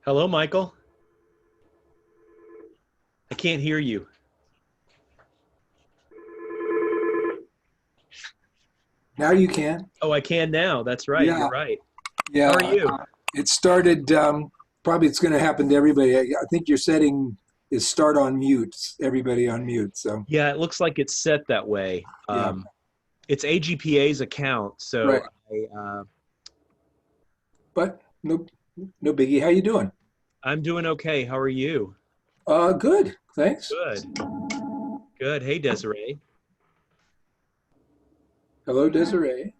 Hello, Michael. I can't hear you. Now you can. Oh, I can now. That's right. Yeah. You're right. Yeah. How are you? It started, probably it's going to happen to everybody. I think your setting is start on mute, everybody on mute. So Yeah, it looks like it's set that way. yeah. It's AGPA's account, so Right. But no biggie. How you doing? I'm doing okay. How are you? Good. Thanks. Good. Good. Hey, Desiree. Hello, Desiree.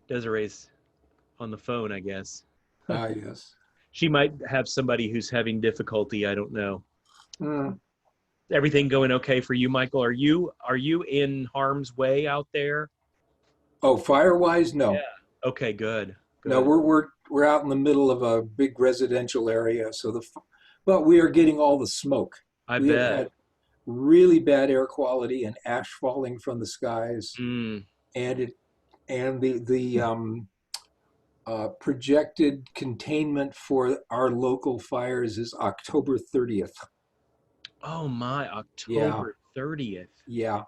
Desiree's on the phone, I guess. Yes. She might have somebody who's having difficulty. I don't know. Mm. Everything going okay for you, Michael? Are you in harm's way out there? Oh, fire-wise, no. Yeah. Okay, good. No, we're out in the middle of a big residential area, so but we are getting all the smoke. I We have bet. had really bad air quality and ash falling from the skies, Mm. and the projected containment for our local fires is October 30th. Oh my, Yeah, October 30th. yeah.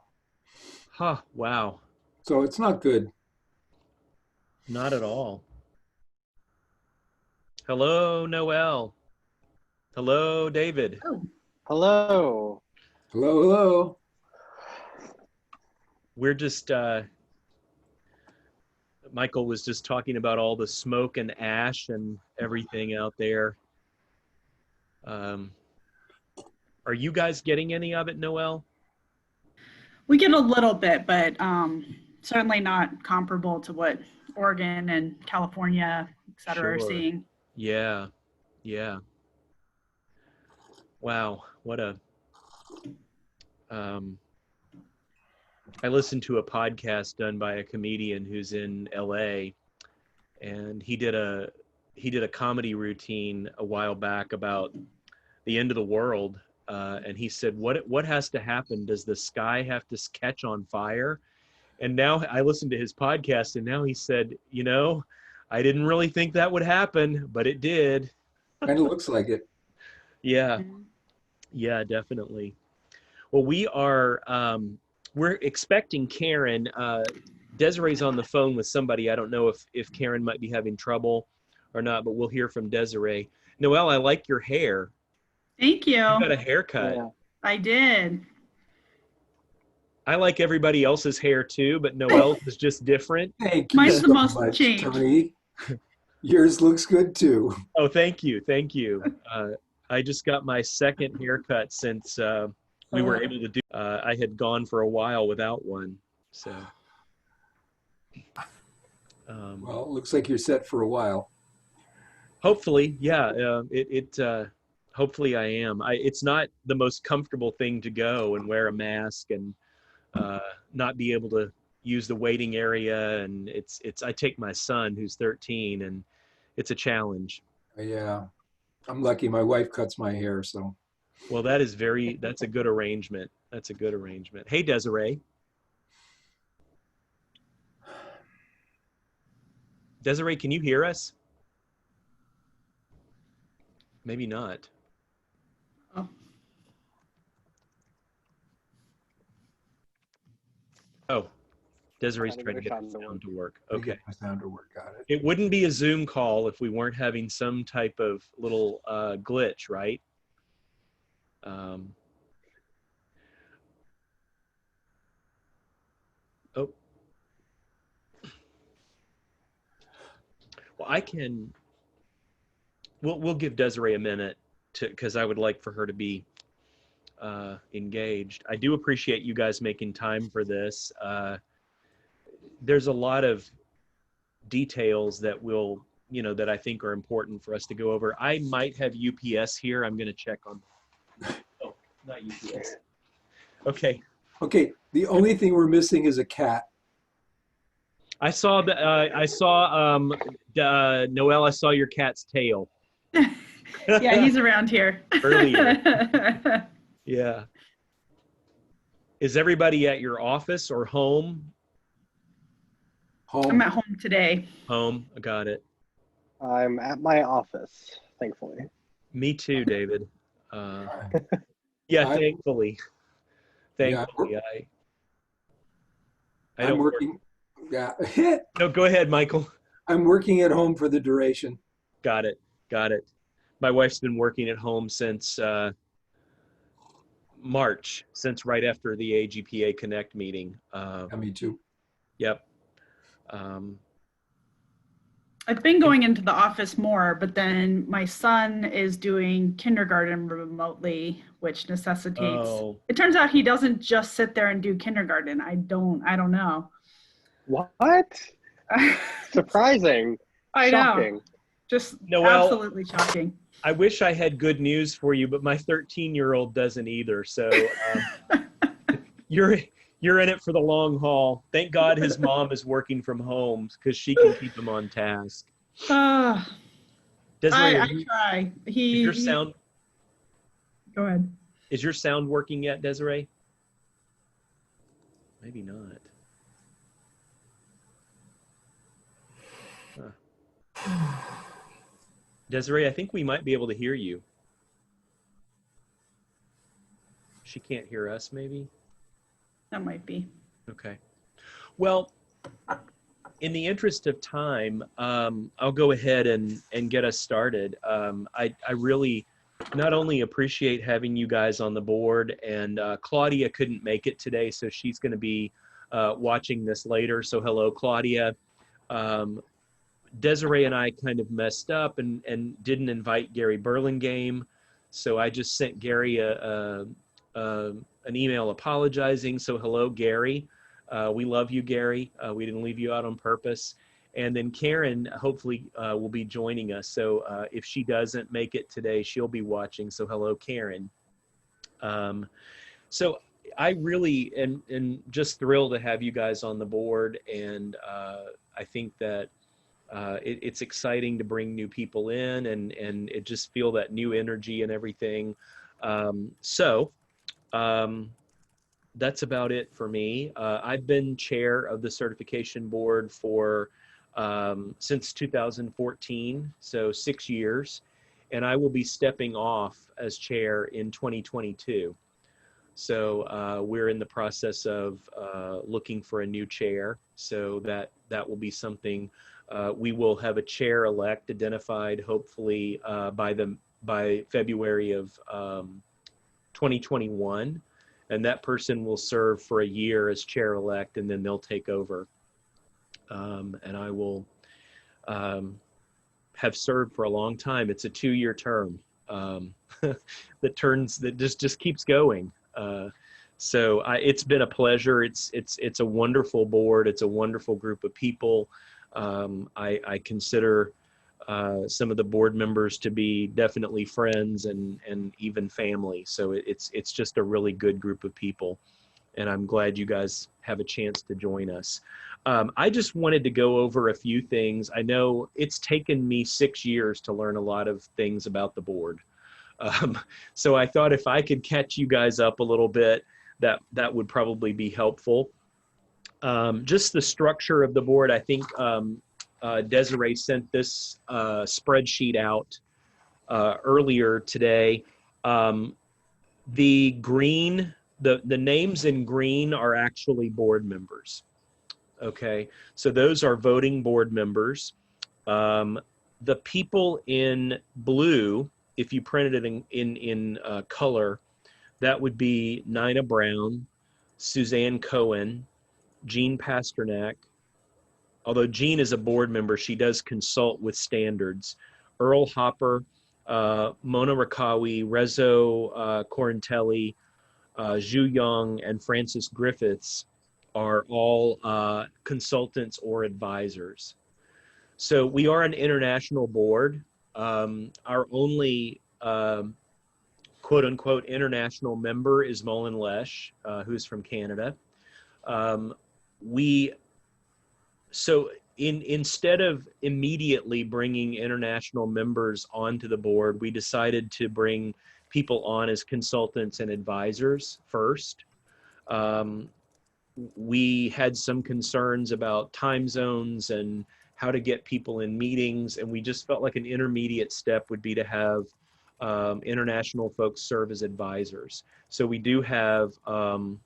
Huh, wow. So it's not good. Not at all. Hello, Noel. Hello, David. Oh, Hello. Hello, hello. We're just, Michael was just talking about all the smoke and ash and everything out there. Are you guys getting any of it, Noel? we get a little bit, but certainly not comparable to what Oregon and California, et cetera, are Sure. seeing. Yeah, yeah. Wow, what a, I listened to a podcast done by a comedian who's in LA, and he did a comedy routine a while back about the end of the world. and he said, what has to happen? Does the sky have to catch on fire? And now I listened to his podcast, and now he said, I didn't really think that would happen, but it did. Kind of looks like it. Yeah, yeah, definitely. Well, we're expecting Karen. Desiree's on the phone with somebody. I don't know if Karen might be having trouble or not, but we'll hear from Desiree. Noelle, I like your hair. Thank you. You got a haircut. Yeah. I did. I like everybody else's hair too, but Noelle's is just different. Thank you Mine's so the most much, changed. Tony. Yours looks good too. Oh, thank you. Thank you. I just got my second haircut since we were able to do. I had gone for a while without one, so. Well, it looks like you're set for a while. Hopefully, yeah. Hopefully I am. It's not the most comfortable thing to go and wear a mask and not be able to use the waiting area, and I take my son who's 13, and it's a challenge. Yeah, I'm lucky. My wife cuts my hair, so. Well, that's a good arrangement. That's a good arrangement. Hey, Desiree. Desiree, can you hear us? Maybe not. Oh. Oh, Desiree's Trying to trying to get get our the sound to sound to work. Let me Okay. get my sound to work. Got it. It wouldn't be a Zoom call if we weren't having some type of little glitch, right? Oh. Well, we'll give Desiree a minute because I would like for her to be engaged. I do appreciate you guys making time for this. There's a lot of details that that I think are important for us to go over. I might have UPS here. I'm going to check on. Oh, not UPS. Okay. Okay, the only thing we're missing is a cat. I saw Noelle, I saw your cat's tail Yeah, he's around here. earlier. Yeah. Is everybody at your office or home? I'm Home. at home today. Home. I got it. I'm at my office, thankfully. Me too, David. Yeah, I- thankfully. Yeah, Thankfully, I I'm don't work. working. Yeah, No, go ahead, Michael. I'm working at home for the duration. Got it. Got it. My wife's been working at home since March, since right after the AGPA Connect meeting. Yeah, me too. Yep. I've been going into the office more, but then my son is doing kindergarten remotely, which necessitates. Oh, It turns out he doesn't just sit there and do kindergarten. I don't know. What? Surprising. I know. Shocking. Just Noelle, absolutely shocking. I wish I had good news for you, but my 13-year-old doesn't either. So you're in it for the long haul. Thank God his mom is working from home because she can keep him on task. Desiree, I try. is your sound Go ahead. is your sound working yet, Desiree? Maybe not. Desiree, I think we might be able to hear you. She can't hear us, maybe? That might be. Okay. Well, in the interest of time, I'll go ahead and get us started. I really not only appreciate having you guys on the board, and Claudia couldn't make it today, so she's going to be watching this later. So hello, Claudia. Desiree and I kind of messed up and didn't invite Gary Burlingame. So I just sent Gary an email apologizing. So hello, Gary. We love you, Gary. We didn't leave you out on purpose. And then Karen, hopefully, will be joining us. So if she doesn't make it today, she'll be watching. So hello, Karen. So I really am just thrilled to have you guys on the board. And I think that it's exciting to bring new people in and it just feel that new energy and everything. That's about it for me. I've been chair of the certification board for since 2014, so 6 years, and I will be stepping off as chair in 2022. So we're in the process of looking for a new chair, so that will be something. We will have a chair-elect identified, hopefully by February of 2021. And that person will serve for a year as chair-elect, and then they'll take over. And I will have served for a long time. It's a 2-year term that just keeps going. So it's been a pleasure. It's a wonderful board. It's a wonderful group of people. I consider some of the board members to be definitely friends and even family. So it's just a really good group of people, and I'm glad you guys have a chance to join us. I just wanted to go over a few things. I know it's taken me 6 years to learn a lot of things about the board. So I thought if I could catch you guys up a little bit, that would probably be helpful. Just the structure of the board, I think Desiree sent this spreadsheet out earlier today. The names in green are actually board members. Okay, so those are voting board members. The people in blue, if you printed it in color, that would be Nina Brown, Suzanne Cohen, Jean Pasternak. Although Jean is a board member, she does consult with standards. Earl Hopper, Mona Rakawi, Rezo Corantelli, Zhu Yang, and Francis Griffiths are all consultants or advisors. So we are an international board. Our only quote unquote international member is Mullen Lesh, who's from Canada. So instead of immediately bringing international members onto the board, we decided to bring people on as consultants and advisors first. We had some concerns about time zones and how to get people in meetings, and we just felt like an intermediate step would be to have international folks serve as advisors. So we do have Mona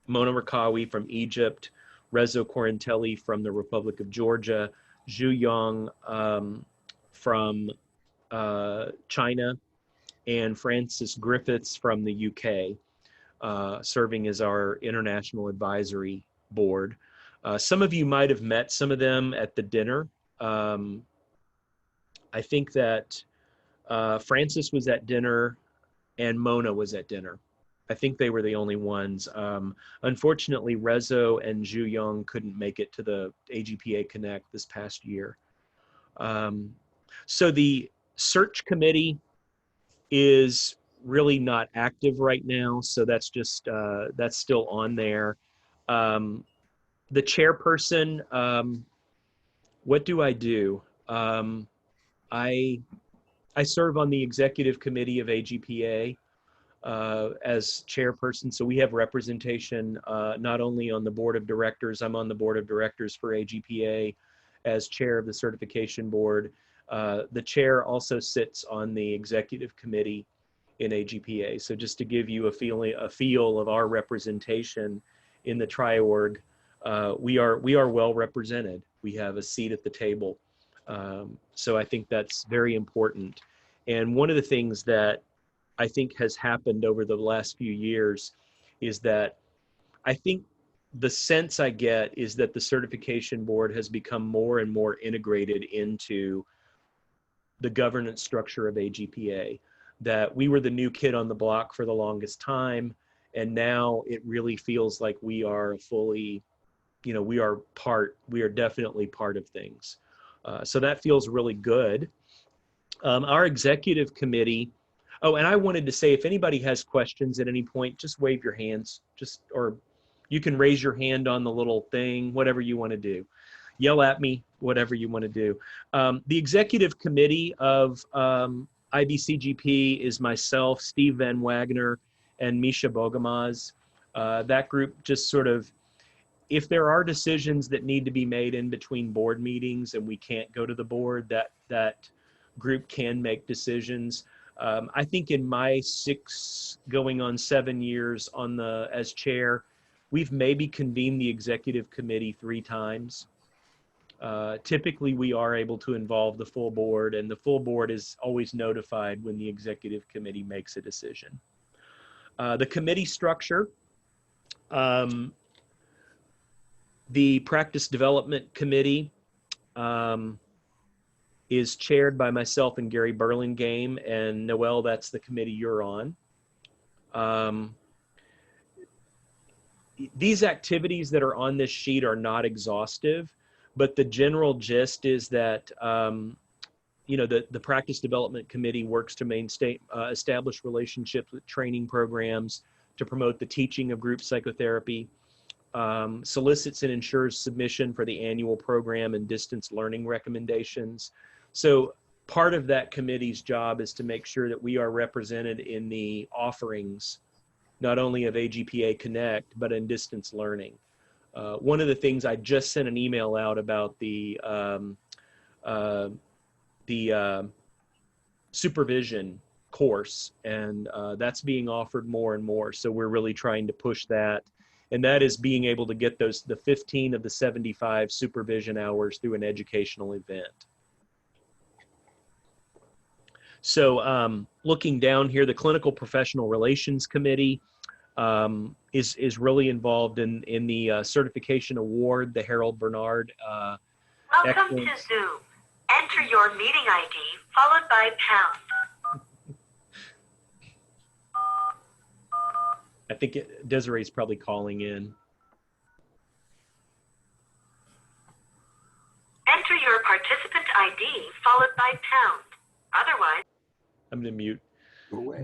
Rakawi from Egypt, Rezo Corantelli from the Republic of Georgia, Zhu Yang from China, and Francis Griffiths from the UK, serving as our international advisory board. Some of you might have met some of them at the dinner. I think that Francis was at dinner and Mona was at dinner. I think they were the only ones. Unfortunately, Rezo and Zhu Yang couldn't make it to the AGPA Connect this past year. So the search committee is really not active right now. So that's just, that's still on there. The chairperson, what do? I serve on the executive committee of AGPA as chairperson. So we have representation not only on the board of directors, I'm on the board of directors for AGPA as chair of the certification board. The chair also sits on the executive committee in AGPA. So just to give you a feel of our representation in the tri-org, we are well represented. We have a seat at the table. So I think that's very important. And one of the things that I think has happened over the last few years is that I think the sense I get is that the certification board has become more and more integrated into the governance structure of AGPA, that we were the new kid on the block for the longest time. And now it really feels like we are fully, we are definitely part of things. So that feels really good. Our executive committee, oh, and I wanted to say, if anybody has questions at any point, just wave your hands, or you can raise your hand on the little thing, whatever you want to do. Yell at me, whatever you want to do. The executive committee of IBCGP is myself, Steve Van Wagner, and Misha Bogamaz. That group just sort of, if there are decisions that need to be made in between board meetings and we can't go to the board, that group can make decisions. I think in my 6 going on 7 years as chair, we've maybe convened the executive committee 3 times. Typically we are able to involve the full board, and the full board is always notified when the executive committee makes a decision. The committee structure, the practice development committee is chaired by myself and Gary Burlingame, and Noel, that's the committee you're on. These activities that are on this sheet are not exhaustive, but the general gist is that the practice development committee works to establish relationships with training programs to promote the teaching of group psychotherapy, solicits and ensures submission for the annual program and distance learning recommendations. So part of that committee's job is to make sure that we are represented in the offerings, not only of AGPA Connect, but in distance learning. One of the things, I just sent an email out about the supervision course, and that's being offered more and more. So we're really trying to push that. And that is being able to get the 15 of the 75 supervision hours through an educational event. So looking down here, the Clinical Professional Relations Committee is really involved in the certification award, the Harold Bernard. Welcome to Zoom. Enter your meeting ID followed by pound. I think Desiree's probably calling in. Enter your participant ID followed by pound. Otherwise, I'm gonna mute. Go away.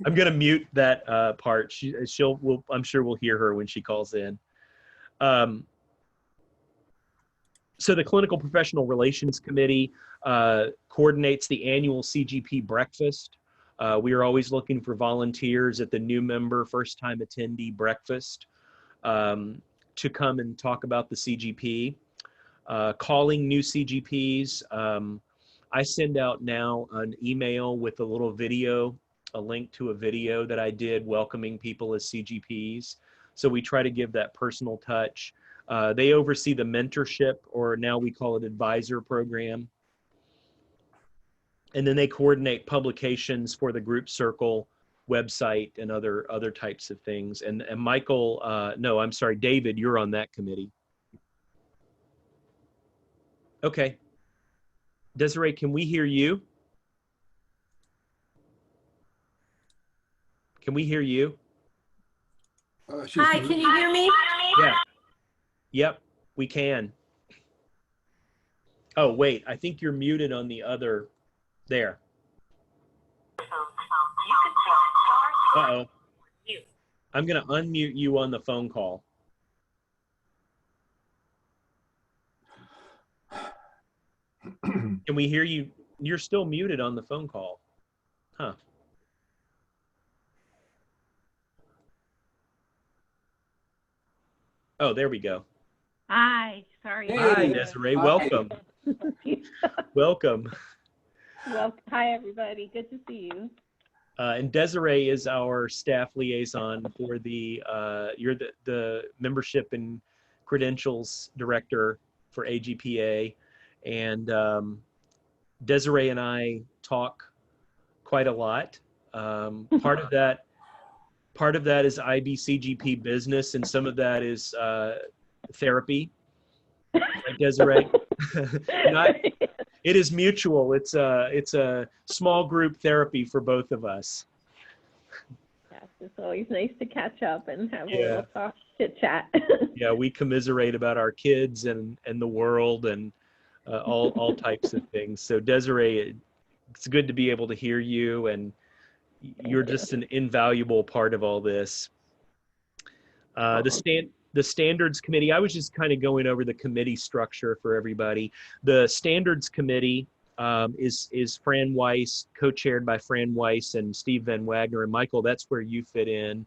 I'm gonna mute that part. I'm sure we'll hear her when she calls in. So the Clinical Professional Relations Committee coordinates the annual Cgp Breakfast. We are always looking for volunteers at the new member, first-time attendee breakfast to come and talk about the CGP. Calling new CGPs. I send out now an email with a little video, a link to a video that I did welcoming people as CGPs. So we try to give that personal touch. They oversee the mentorship, or now we call it advisor program. And then they coordinate publications for the group circle website and other types of things. And Michael, no, I'm sorry, David, you're on that committee. Okay. Desiree, can we hear you? Can we hear you? Hi, can you hear me? Yeah. Yep, we can. Oh, wait, I think you're muted on the other. There. Uh-oh. I'm going to unmute you on the phone call. Can we hear you? You're still muted on the phone call. Huh. Oh, there we go. Hi, sorry. Hey. Hi, Desiree. Welcome. Welcome. Well, hi, everybody. Good to see you. And Desiree is our staff liaison for you're the membership and credentials director for AGPA. And Desiree and I talk quite a lot. Part of that is IBCGP business, and some of that is therapy. Right, Desiree? It is mutual. It's a small group therapy for both of us. Yes, it's always nice to catch up and have a Yeah. little talk, chit chat. Yeah, we commiserate about our kids and the world and all types of things. So Desiree, it's good to be able to hear you, and you're just an invaluable part of all this. The standards committee, I was just kind of going over the committee structure for everybody. The standards committee is Fran Weiss, co-chaired by Fran Weiss and Steve Van Wagner. And Michael, that's where you fit in.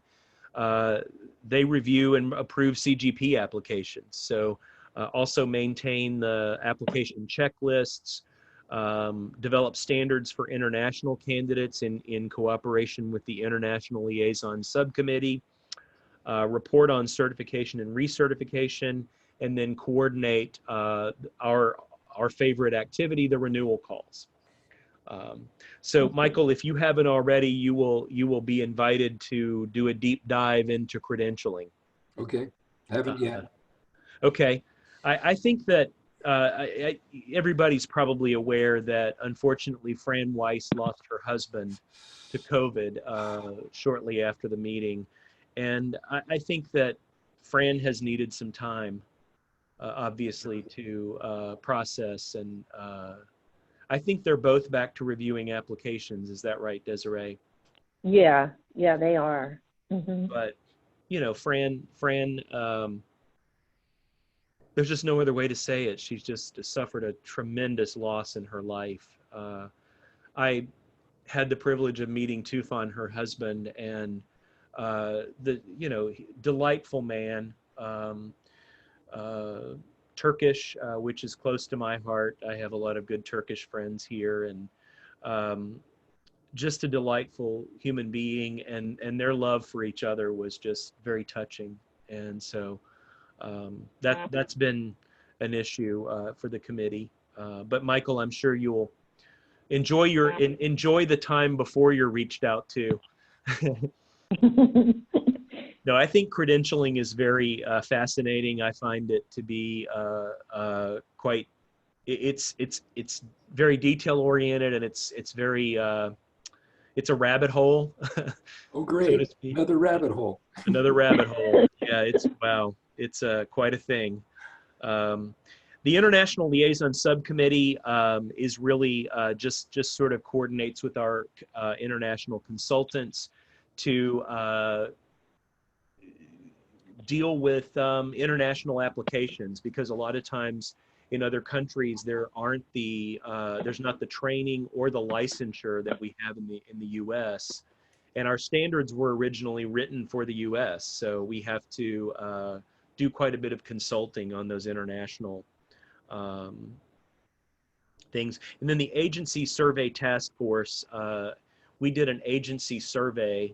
They review and approve CGP applications. So also maintain the application checklists, develop standards for international candidates in cooperation with the International Liaison Subcommittee, report on certification and recertification, and then coordinate our favorite activity, the renewal calls. So Michael, if you haven't already, you will be invited to do a deep dive into credentialing. Okay, haven't yet. Okay, I think that everybody's probably aware that unfortunately Fran Weiss lost her husband to COVID shortly after the meeting. And I think that Fran has needed some time, obviously, to process. And I think they're both back to reviewing applications. Is that right, Desiree? Yeah, they are. Mm-hmm. But, you know, Fran, there's just no other way to say it. She's just suffered a tremendous loss in her life. I had the privilege of meeting Tufan, her husband, and delightful man, Turkish, which is close to my heart. I have a lot of good Turkish friends here, and just a delightful human being, and their love for each other was just very touching. And so that's been an issue for the committee. But Michael, I'm sure you'll enjoy enjoy the time before you're reached out to. No, I think credentialing is very fascinating. I find it to be quite. It's very detail oriented, and it's very. It's a rabbit hole. Oh, great! So another rabbit hole. Another rabbit hole. Yeah, wow. It's quite a thing. The International Liaison Subcommittee is really just sort of coordinates with our international consultants to deal with international applications, because a lot of times in other countries there aren't there's not the training or the licensure that we have in the U.S. And our standards were originally written for the U.S., so we have to do quite a bit of consulting on those international things. And then the Agency Survey Task Force, we did an agency survey,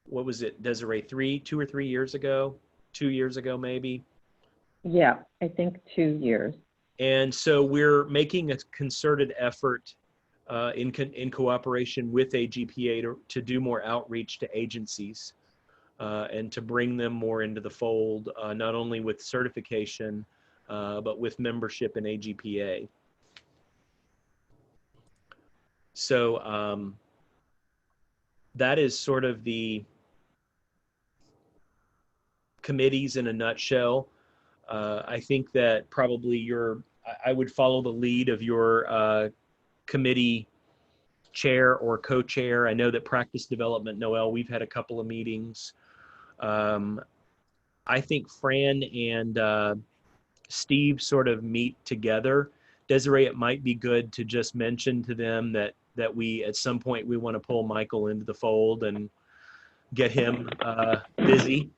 what was it, Desiree, 2 or 3 years ago? 2 years ago, maybe? Yeah, I think 2 years. And so we're making a concerted effort in cooperation with AGPA to do more outreach to agencies and to bring them more into the fold, not only with certification, but with membership in AGPA. So that is sort of the committees in a nutshell. I think that probably I would follow the lead of your committee chair or co-chair. I know that practice development, Noel, we've had a couple of meetings. I think Fran and Steve sort of meet together. Desiree, it might be good to just mention to them that we, at some point, we want to pull Michael into the fold and get him busy.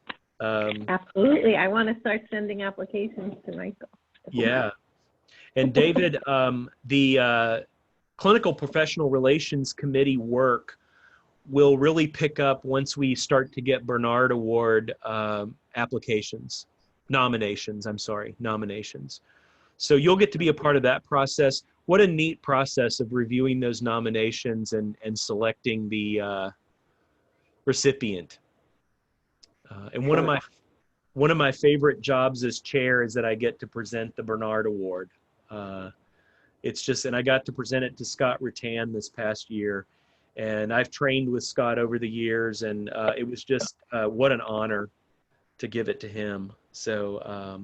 Absolutely. I want to start sending applications to Michael. Yeah. And David, the Clinical Professional Relations Committee work will really pick up once we start to get Bernard Award nominations. So you'll get to be a part of that process. What a neat process of reviewing those nominations and selecting the recipient. And one of my favorite jobs as chair is that I get to present the Bernard Award. It's just, and I got to present it to Scott Rattan this past year, and I've trained with Scott over the years, and it was just what an honor to give it to him. So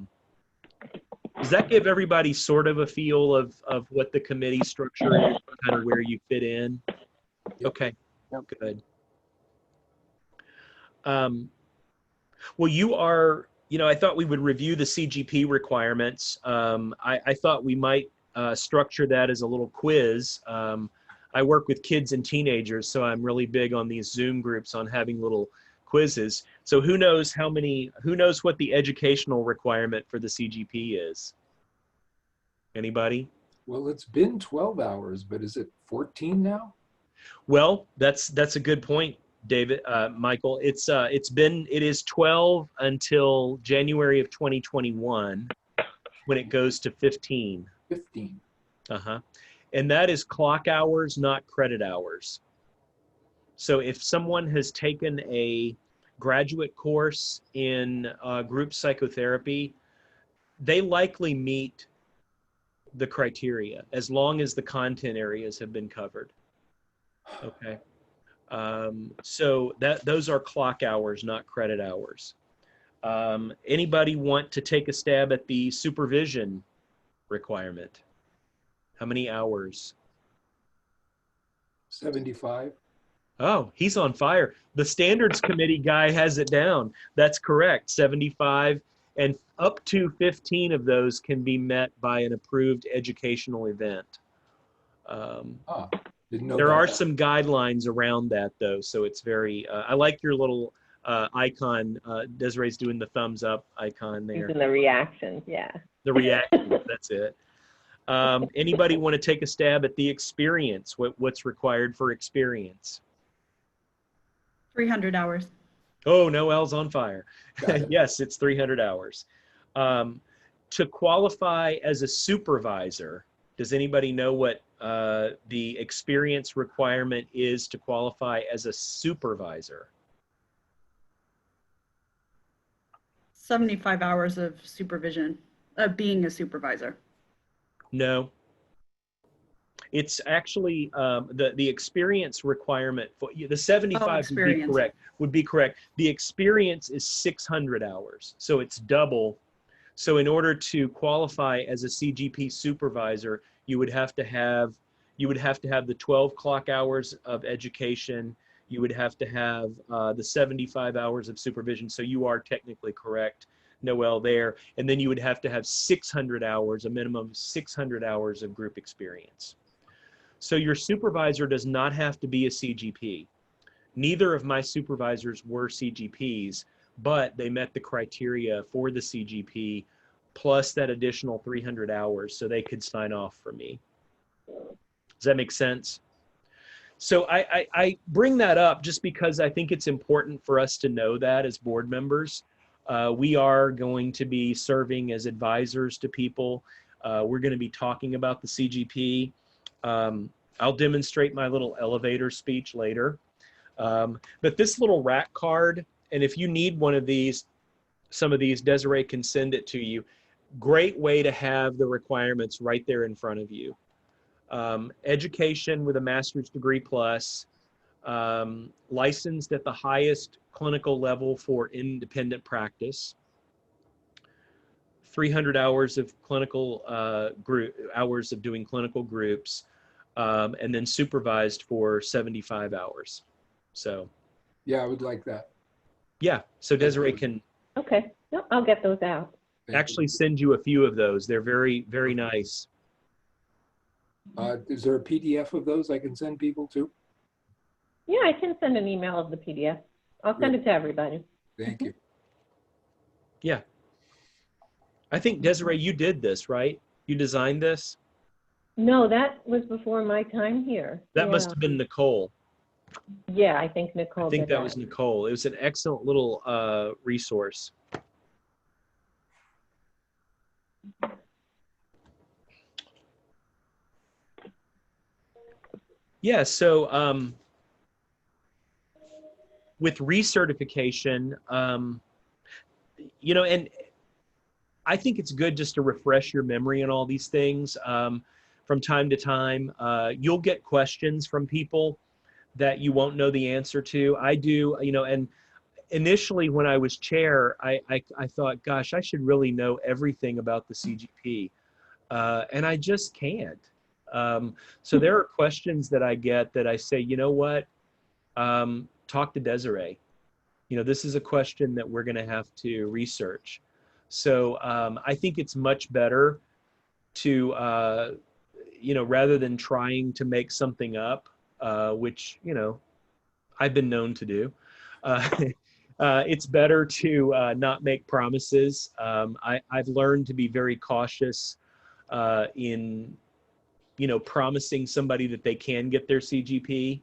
does that give everybody sort of a feel of what the committee structure is, kind of where you fit in? Okay, good. Well, you are, I thought we would review the CGP requirements. I thought we might structure that as a little quiz. I work with kids and teenagers, so I'm really big on these Zoom groups on having little quizzes. So who knows what the educational requirement for the CGP is? Anybody? Well, it's been 12 hours, but is it 14 now? Well, that's a good point, David, Michael. It is 12 until January of 2021 when it goes to 15. 15. Uh-huh. And that is clock hours, not credit hours. So if someone has taken a graduate course in group psychotherapy, they likely meet the criteria as long as the content areas have been covered. Okay. So those are clock hours, not credit hours. Anybody want to take a stab at the supervision requirement? How many hours? 75. Oh, he's on fire. The standards committee guy has it down. That's correct, 75, and up to 15 of those can be met by an approved educational event. Didn't know There that. are some guidelines around that though, so it's very, I like your little icon. Desiree's doing the thumbs up icon there. Using the reactions, yeah. The reaction, that's it. Anybody want to take a stab at the experience? What's required for experience? 300 hours. Oh, Noel's on fire. Got it. Yes, it's 300 hours. To qualify as a supervisor, does anybody know what the experience requirement is to qualify as a supervisor? 75 hours of supervision, of being a supervisor. No. It's actually the experience requirement for the 75 would be correct. The experience is 600 hours, so it's double. So in order to qualify as a CGP supervisor, you would have to have the 12 clock hours of education. You would have to have the 75 hours of supervision. So you are technically correct, Noel, there. And then you would have to have 600 hours, a minimum of 600 hours of group experience. So your supervisor does not have to be a CGP. Neither of my supervisors were CGPs, but they met the criteria for the CGP plus that additional 300 hours so they could sign off for me. Does that make sense? So I bring that up just because I think it's important for us to know that as board members. We are going to be serving as advisors to people. We're going to be talking about the CGP. I'll demonstrate my little elevator speech later. But this little rack card, and if you need one of these, some of these, Desiree can send it to you. Great way to have the requirements right there in front of you. Education with a master's degree plus, licensed at the highest clinical level for independent practice, 300 hours of clinical hours of doing clinical groups, and then supervised for 75 hours. So Yeah, I would like that. yeah, so Desiree can Okay, no, I'll get those out. Thank actually send you a few of those. They're very, very nice. you. Is there a PDF of those I can send people to? Yeah, I can send an email of the PDF. I'll send it to everybody. Thank you. Yeah. I think, Desiree, you did this, right? You designed this? No, that was before my time here. That Yeah. must have been Nicole. Yeah, I think Nicole I think did that was Nicole. It was an excellent little resource. Yeah, so with recertification, you know, and I think it's good just to refresh your memory on all these things. From time to time, you'll get questions from people that you won't know the answer to. I do, you know, and initially when I was chair, I thought, gosh, I should really know everything about the CGP. And I just can't. So there are questions that I get that I say, you know what, talk to Desiree. You know, this is a question that we're going to have to research. So I think it's much better to, rather than trying to make something up, which, I've been known to do, it's better to not make promises. I've learned to be very cautious in, promising somebody that they can get their CGP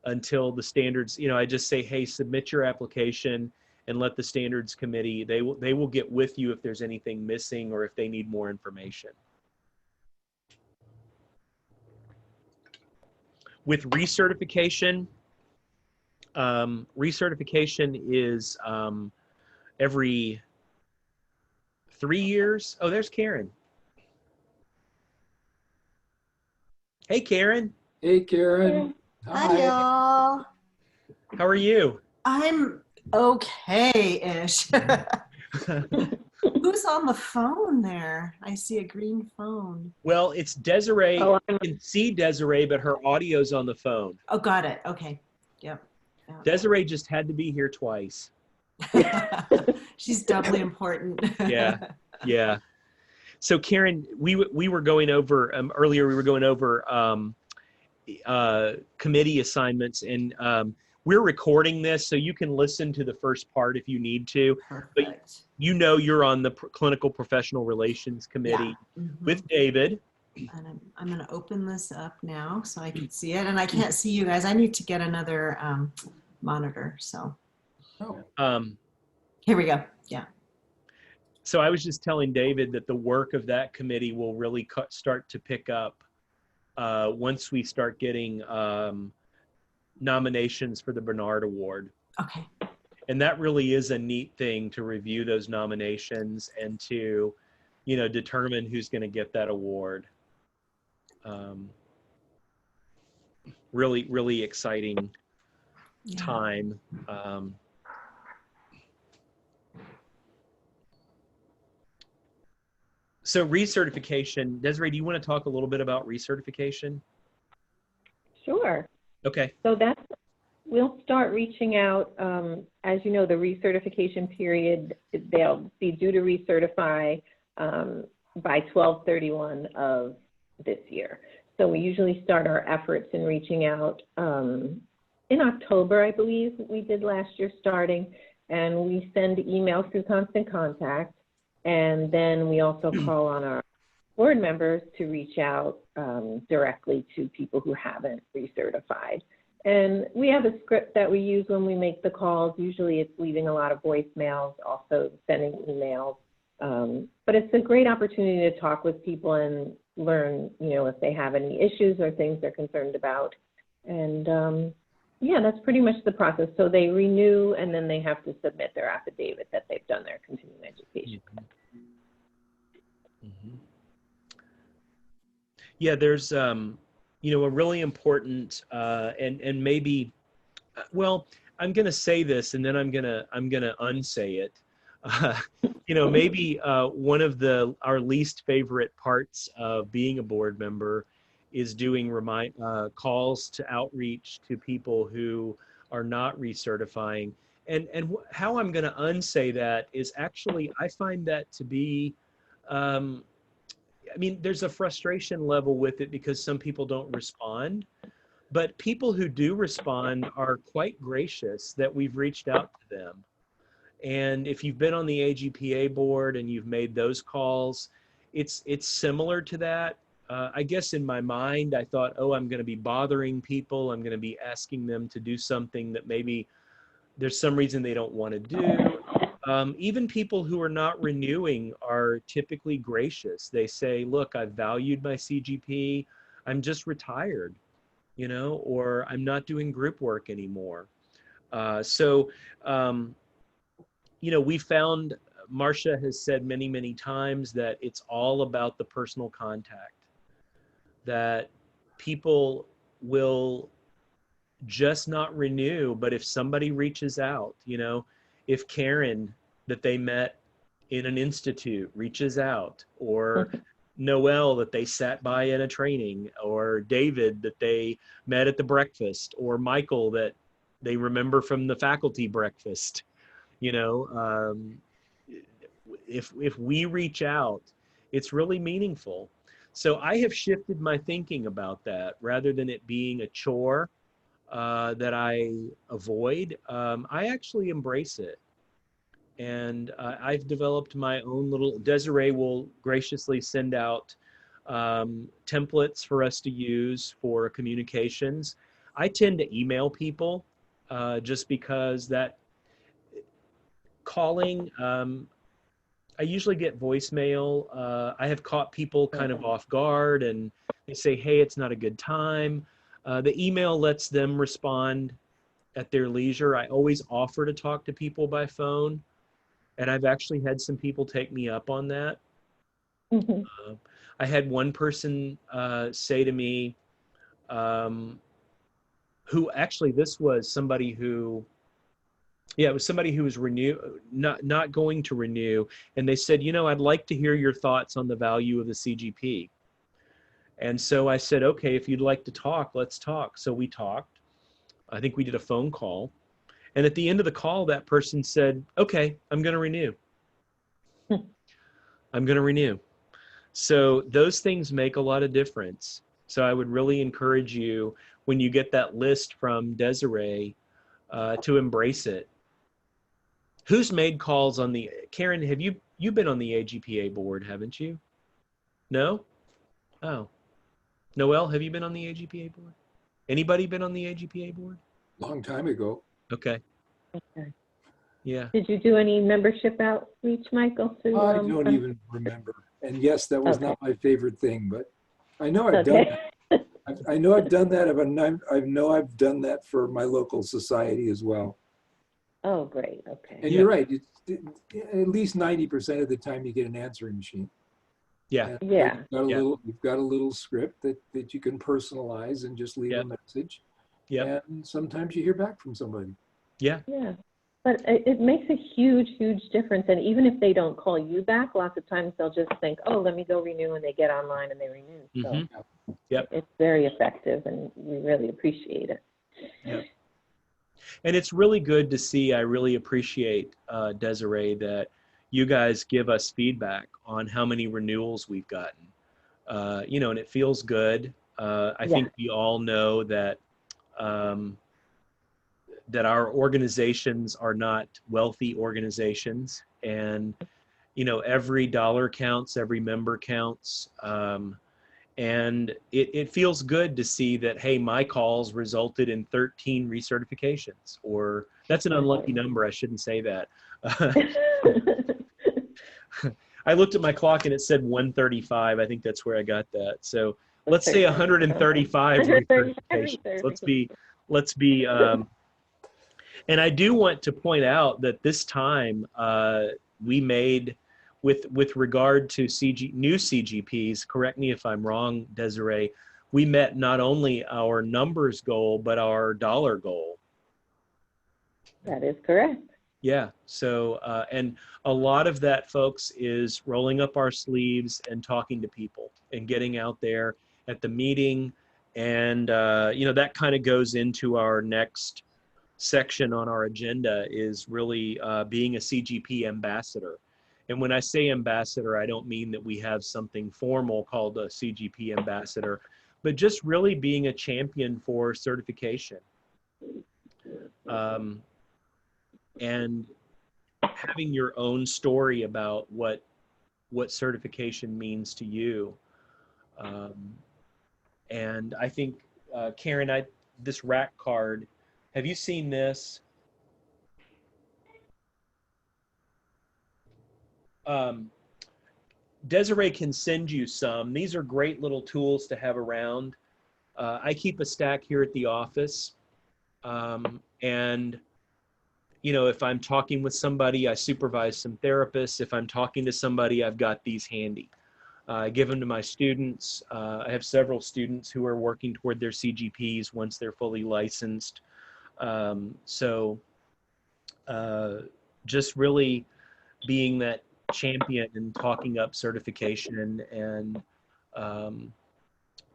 until the standards, I just say, hey, submit your application and let the standards committee, they will get with you if there's anything missing or if they need more information. With recertification, recertification is every 3 years. Oh, there's Karen. Hey, Karen. Hey, Karen. Hi, y'all. How are you? I'm okay-ish. Who's on the phone there? I see a green phone. Well, it's Desiree. Oh, You can see Desiree, but her audio's on the phone. Oh, got it. Okay. Yep. Desiree just had to be here twice. She's doubly important. Yeah. Yeah. So Karen, we were going over earlier. We were going over committee assignments, and we're recording this, so you can listen to the first part if you need to. Perfect. But you're on the Clinical Professional Relations Committee with David. And I'm going to open this up now so I can see it, and I can't see you guys. I need to get another monitor. So here we go. Yeah. So I was just telling David that the work of that committee will really start to pick up once we start getting nominations for the Bernard Award. Okay. And that really is a neat thing, to review those nominations and to, determine who's going to get that award. Really, really exciting time. So recertification, Desiree, do you want to talk a little bit about recertification? Sure. Okay. So we'll start reaching out. As you know, the recertification period, they'll be due to recertify by 12/31 of this year. So we usually start our efforts in reaching out in October, I believe we did last year starting, and we send emails through Constant Contact. And then we also call on our board members to reach out directly to people who haven't recertified. And we have a script that we use when we make the calls. Usually it's leaving a lot of voicemails, also sending emails. But it's a great opportunity to talk with people and learn, if they have any issues or things they're concerned about. And yeah, that's pretty much the process. So they renew, and then they have to submit their affidavit that they've done their continuing education. Yeah, there's a really important and maybe, well, I'm going to say this and then I'm going to unsay it. Maybe one of our least favorite parts of being a board member is doing calls to outreach to people who are not recertifying. And how I'm going to unsay that is actually, I find that to be, there's a frustration level with it because some people don't respond, but people who do respond are quite gracious that we've reached out to them. And if you've been on the AGPA board and you've made those calls, it's similar to that. I guess in my mind, I thought, I'm going to be bothering people. I'm going to be asking them to do something that maybe there's some reason they don't want to do. Even people who are not renewing are typically gracious. They say, look, I've valued my CGP. I'm just retired, or I'm not doing group work anymore. We found, Marcia has said many, many times that it's all about the personal contact, that people will just not renew. But if somebody reaches out, if Karen that they met in an institute reaches out, or Noel that they sat by in a training, or David that they met at the breakfast, or Michael that they remember from the faculty breakfast, if we reach out, it's really meaningful. So I have shifted my thinking about that. Rather than it being a chore that I avoid, I actually embrace it. And I've developed my own little, Desiree will graciously send out templates for us to use for communications. I tend to email people just because that calling, I usually get voicemail. I have caught people kind of off guard and they say, hey, it's not a good time. The email lets them respond at their leisure. I always offer to talk to people by phone. And I've actually had some people take me up on that. Mm-hmm. I had one person say to me, who actually, this was somebody who, yeah, it was somebody who was not going to renew. And they said, you know, I'd like to hear your thoughts on the value of the CGP. And so I said, okay, if you'd like to talk, let's talk. So we talked. I think we did a phone call. And at the end of the call, that person said, okay, I'm going to renew. I'm going to renew. So those things make a lot of difference. So I would really encourage you, when you get that list from Desiree, to embrace it. Who's made calls on the, Karen, have you been on the AGPA board, haven't you? No? Oh. Noel, have you been on the AGPA board? Anybody been on the AGPA board? Long time ago. Okay. Okay. Yeah. Did you do any membership outreach, Michael? To, I don't even remember. And yes, that was not my favorite thing, but I know I've done that. I know I've done that. I know I've done that for my local society as well. Oh, great. Okay. And you're right. At least 90% of the time you get an answering machine. Yeah. And Yeah. You've got a little script that you can personalize and just leave a message. Yeah. And sometimes you hear back from somebody. Yeah. Yeah. But it makes a huge, huge difference. And even if they don't call you back, lots of times they'll just think, oh, let me go renew, and they get online and they renew. So Yep. it's very effective, and we really appreciate it. Yep. And it's really good to see. I really appreciate, Desiree, that you guys give us feedback on how many renewals we've gotten. You know, and it feels good. I think we all know that that our organizations are not wealthy organizations, and you know, every dollar counts, every member counts, and it feels good to see that, hey, my calls resulted in 13 recertifications, or that's an unlucky number, I shouldn't say that. I looked at my clock and it said 135. I think that's where I got that. So let's say 135 recertifications. Let's be and I do want to point out that this time we made, with regard to new CGPs, correct me if I'm wrong, Desiree, we met not only our numbers goal, but our dollar goal. That is correct. Yeah, so, and a lot of that, folks, is rolling up our sleeves and talking to people and getting out there at the meeting. And, you know, that kind of goes into our next section on our agenda, is really being a CGP ambassador. And when I say ambassador, I don't mean that we have something formal called a CGP ambassador, but just really being a champion for certification. And having your own story about what certification means to you. And I think, Karen, this rack card, have you seen this? Desiree can send you some. These are great little tools to have around. I keep a stack here at the office. And you know, if I'm talking with somebody, I supervise some therapists. If I'm talking to somebody, I've got these handy. I give them to my students. I have several students who are working toward their CGPs once they're fully licensed. Just really being that champion and talking up certification and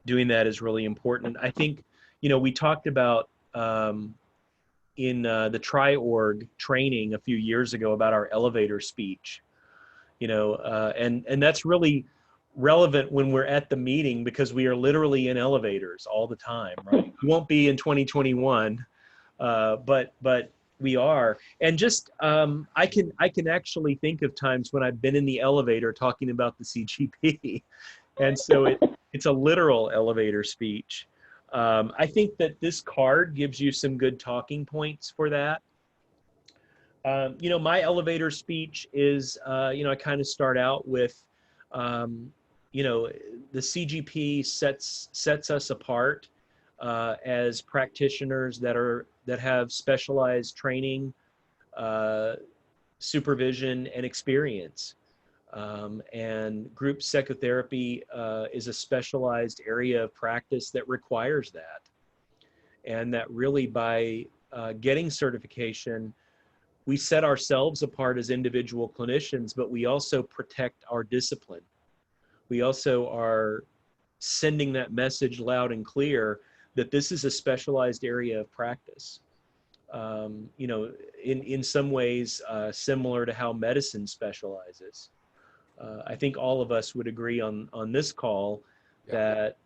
doing that is really important. I think, you know, we talked about in the Tri-Org training a few years ago about our elevator speech, you know, and that's really relevant when we're at the meeting because we are literally in elevators all the time, right? We won't be in 2021, but we are. And just I can actually think of times when I've been in the elevator talking about the CGP, and so it's a literal elevator speech. I think that this card gives you some good talking points for that. You know, my elevator speech is, you know, I kind of start out with, you know, the CGP sets us apart as practitioners that have specialized training, supervision, and experience. And group psychotherapy is a specialized area of practice that requires that. And that really by getting certification, we set ourselves apart as individual clinicians, but we also protect our discipline. We also are sending that message loud and clear that this is a specialized area of practice. You know, in some ways, similar to how medicine specializes. I think all of us would agree on this call that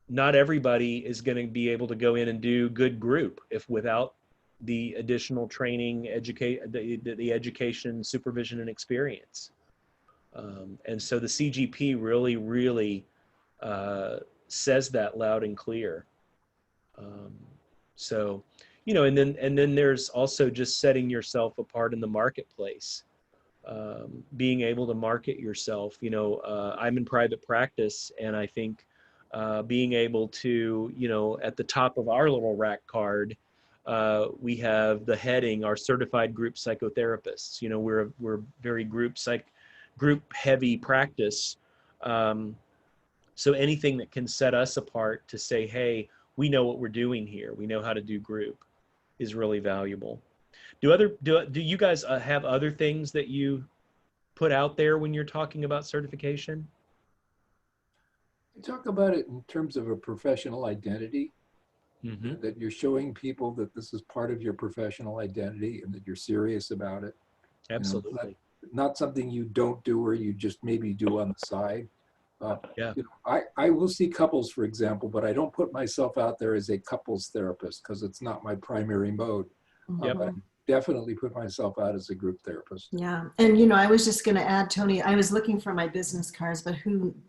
not everybody is going to be able to go in and do good group without the additional training, the education, supervision, and experience. And so the CGP really says that loud and clear. So, you know, and then there's also just setting yourself apart in the marketplace, being able to market yourself. You know, I'm in private practice, and I think being able to, you know, at the top of our little rack card, we have the heading, our certified group psychotherapists. You know, we're very group heavy practice. So anything that can set us apart to say, hey, we know what we're doing here, we know how to do group, is really valuable. Do you guys have other things that you put out there when you're talking about certification? You talk about it in terms of a professional identity, Mm-hmm. that you're showing people that this is part of your professional identity and that you're serious about it. Absolutely. You know, not something you don't do or you just maybe do on the side. Yeah. You know, I will see couples, for example, but I don't put myself out there as a couples therapist because it's not my primary mode. Yep. But I definitely put myself out as a group therapist. Yeah. And, you know, I was just going to add, Tony, I was looking for my business cards, but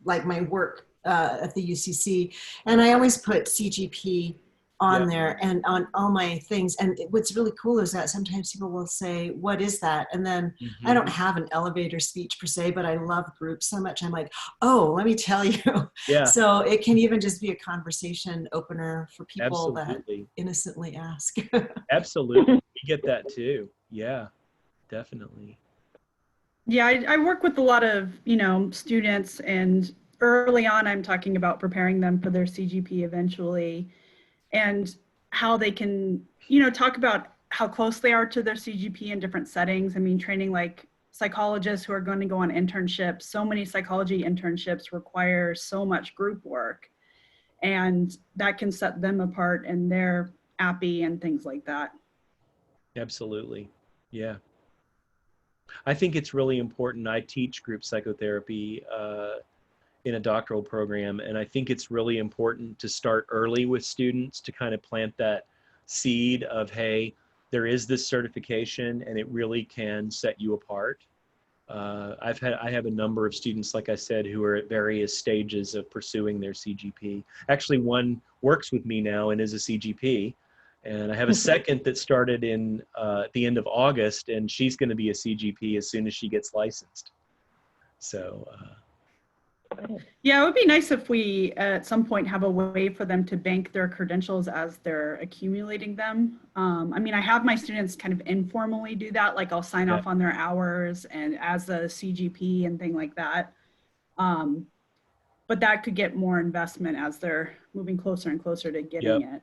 like my work at the UCC, and I always put CGP on there and on all my things. And what's really cool is that sometimes people will say, what is that? And then I don't have an elevator speech per se, but I love groups so much. I'm like, oh, let me tell you. Yeah. So it can even just be a conversation opener for people Absolutely. that innocently ask. Absolutely. We get that too. Yeah, definitely. Yeah, I work with a lot of, you know, students, and early on I'm talking about preparing them for their CGP eventually, and how they can, you know, talk about how close they are to their CGP in different settings. I mean, training like psychologists who are going to go on internships, so many psychology internships require so much group work, and that can set them apart in their API and things like that. Absolutely. Yeah. I think it's really important. I teach group psychotherapy in a doctoral program, and I think it's really important to start early with students to kind of plant that seed of, hey, there is this certification and it really can set you apart. I have a number of students, like I said, who are at various stages of pursuing their CGP. Actually, one works with me now and is a CGP. And I have a second that started in at the end of August, and she's going to be a CGP as soon as she gets licensed. So, yeah, it would be nice if we at some point have a way for them to bank their credentials as they're accumulating them. I mean, I have my students kind of informally do that, like I'll sign off on their hours and as a CGP and thing like that. But that could get more investment as they're moving closer and closer to getting it.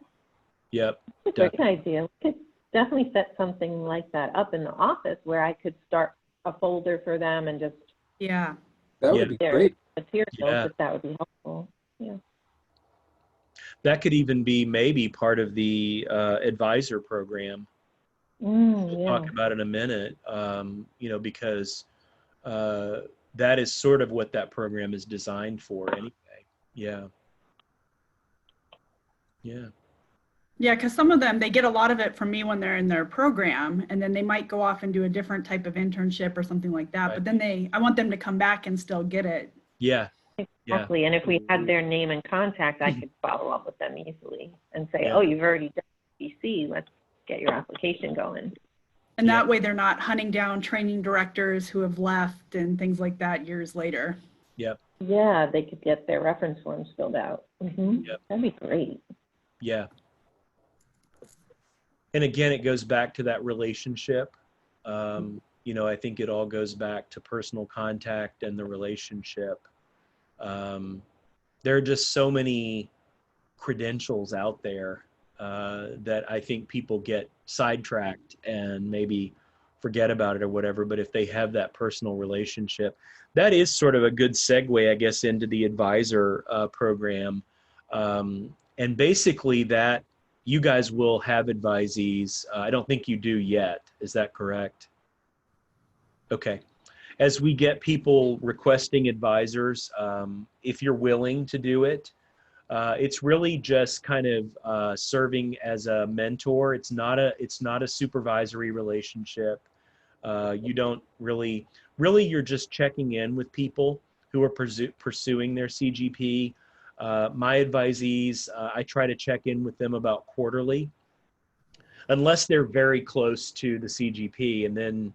Yep. That's a great idea. We could definitely set something like that up in the office where I could start a folder for them and just That would be great. Materials, if that would be helpful. Yeah. That could even be maybe part of the advisor program. We'll talk about in a minute, you know, because that is sort of what that program is designed for anyway. Yeah. Yeah. Yeah, because some of them, they get a lot of it from me when they're in their program, and then they might go off and do a different type of internship or something like that. Right. But then I want them to come back and still get it. Yeah. Exactly. And if we had their name and contact, I could follow up with them easily and say, Yeah. oh, you've already done BC. Let's get your application going. And Yeah. that way they're not hunting down training directors who have left and things like that years later. Yep. Yeah, they could get their reference forms filled out. Yep. That'd be great. Yeah. And again, it goes back to that relationship. You know, I think it all goes back to personal contact and the relationship. There are just so many credentials out there that I think people get sidetracked and maybe forget about it or whatever. But if they have that personal relationship, that is sort of a good segue, I guess, into the advisor program. And basically that you guys will have advisees. I don't think you do yet. Is that correct? Okay. As we get people requesting advisors, if you're willing to do it, it's really just kind of serving as a mentor. It's not a supervisory relationship. You don't really, you're just checking in with people who are pursuing their CGP. My advisees, I try to check in with them about quarterly, unless they're very close to the CGP. And then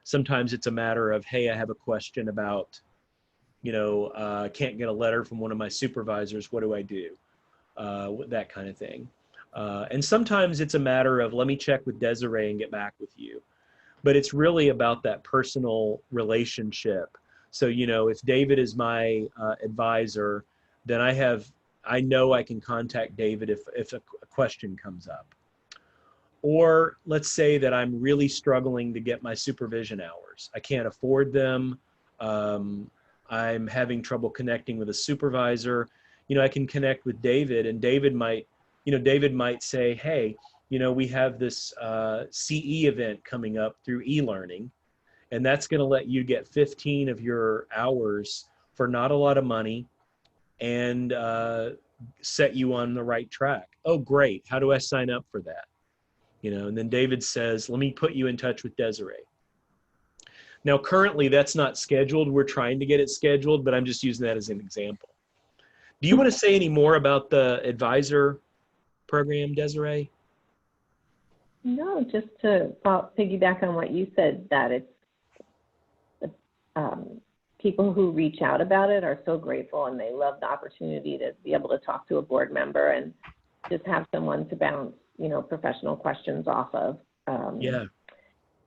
sometimes it's a matter of, hey, I have a question about, you know, can't get a letter from one of my supervisors. What do I do? That kind of thing. And sometimes it's a matter of, let me check with Desiree and get back with you. But it's really about that personal relationship. So, you know, if David is my advisor, then I know I can contact David if a question comes up. Or let's say that I'm really struggling to get my supervision hours. I can't afford them. I'm having trouble connecting with a supervisor. You know, I can connect with David, and David might say, hey, you know, we have this CE event coming up through e-learning, and that's going to let you get 15 of your hours for not a lot of money and set you on the right track. Oh, great. How do I sign up for that? You know, and then David says, let me put you in touch with Desiree. Now, currently that's not scheduled. We're trying to get it scheduled, but I'm just using that as an example. Do you want to say any more about the advisor program, Desiree? No, just to piggyback on what you said, that it's people who reach out about it are so grateful, and they love the opportunity to be able to talk to a board member and just have someone to bounce, you know, professional questions off of. Yeah.